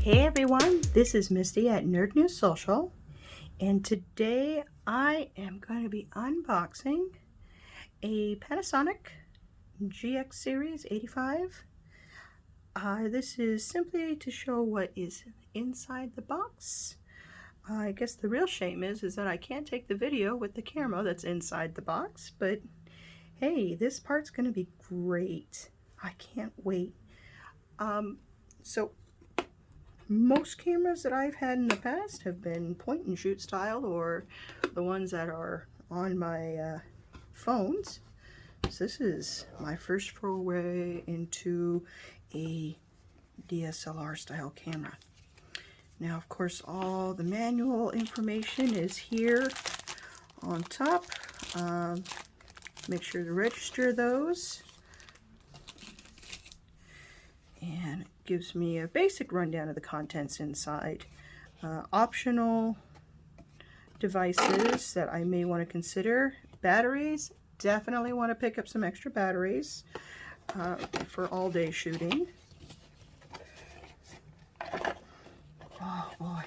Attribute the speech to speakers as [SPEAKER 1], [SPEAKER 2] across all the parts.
[SPEAKER 1] Hey everyone, this is Misty at Nerd News Social, and today I am going to be unboxing a Panasonic GX85. This is simply to show what is inside the box. I guess the real shame is that I can't take the video with the camera that's inside the box, but hey, this part's going to be great. I can't wait. So most cameras that I've had in the past have been point and shoot style, or the ones that are on my phones. So this is my first foray into a DSLR style camera. Now, of course, all the manual information is here on top. Make sure to register those. And it gives me a basic rundown of the contents inside. Optional devices that I may want to consider. Batteries, definitely want to pick up some extra batteries for all-day shooting. Oh boy,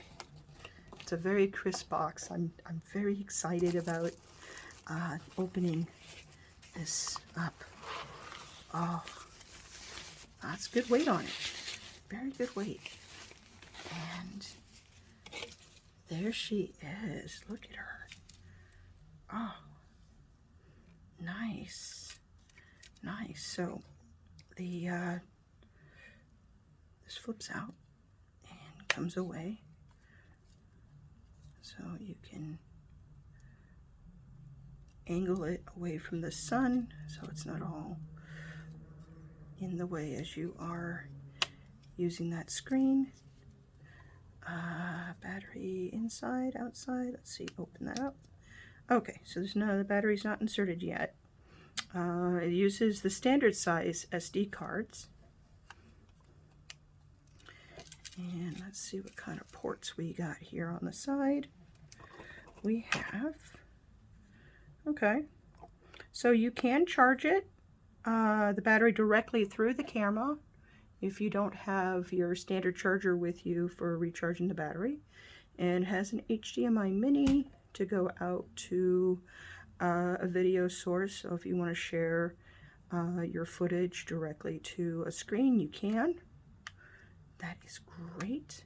[SPEAKER 1] it's a very crisp box. I'm very excited about opening this up. Oh, that's good weight on it. Very good weight. And there she is. Look at her. Oh, nice. Nice. So the this flips out and comes away. So you can angle it away from the sun so it's not all in the way as you are using that screen. Battery inside, outside. Let's see, open that up. Okay, so there's no, the battery's not inserted yet. It uses the standard size SD cards. And let's see what kind of ports we got here on the side. We have, okay, so you can charge it, the battery directly through the camera if you don't have your standard charger with you for recharging the battery. And it has an HDMI mini to go out to a video source. So if you want to share your footage directly to a screen, you can. That is great.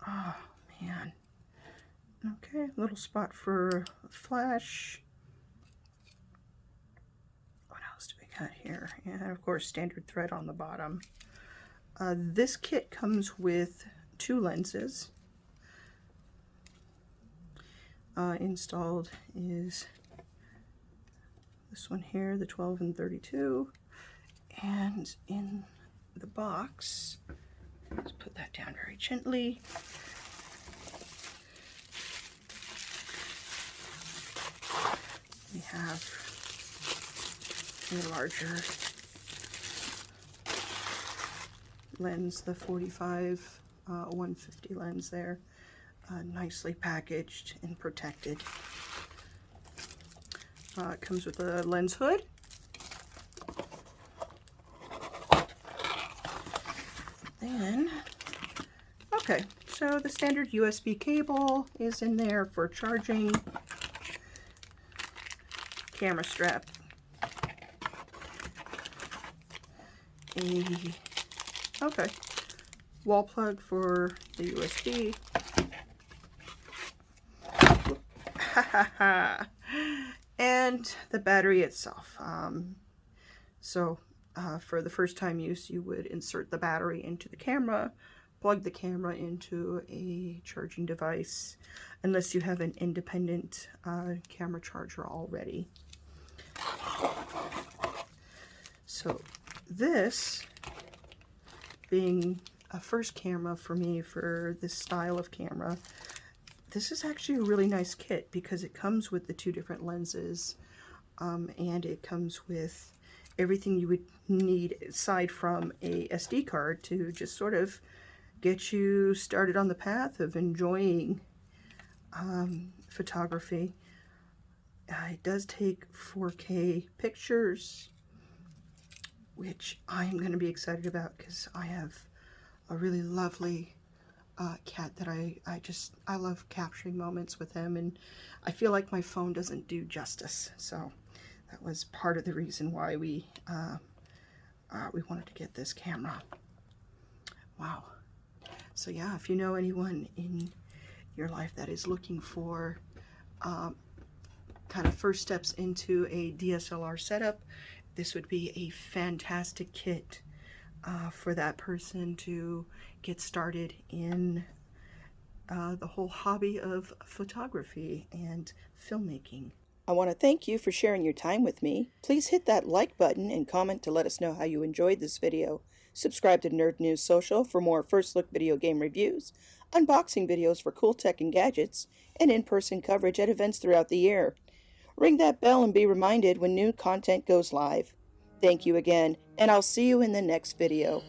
[SPEAKER 1] Oh man. Okay, little spot for a flash. What else do we got here? And of course, standard thread on the bottom. This kit comes with 2 lenses. Installed is this one here, the 12 and 32. And in the box, let's put that down very gently. We have a larger lens, the 45 150 lens there, nicely packaged and protected. It comes with a lens hood. Then, okay, so the standard USB cable is in there for charging. Camera strap. Okay, wall plug for the USB. And the battery itself. For the first time use, you would insert the battery into the camera, plug the camera into a charging device, unless you have an independent camera charger already. So this being a first camera for me for this style of camera, this is actually a really nice kit because it comes with the 2 different lenses, and it comes with everything you would need aside from a SD card to just sort of get you started on the path of enjoying photography. It does take 4K pictures. which I'm going to be excited about because I have a really lovely cat that I love capturing moments with him, and I feel like my phone doesn't do justice. So that was part of the reason why we wanted to get this camera. Wow. So yeah, if you know anyone in your life that is looking for kind of first steps into a DSLR setup, this would be a fantastic kit for that person to get started in the whole hobby of photography and filmmaking. I want to thank you for sharing your time with me. Please hit that like button and comment to let us know how you enjoyed this video. Subscribe to Nerd News Social for more first look video game reviews, unboxing videos for cool tech and gadgets, and in-person coverage at events throughout the year. Ring that bell and be reminded when new content goes live. Thank you again, and I'll see you in the next video.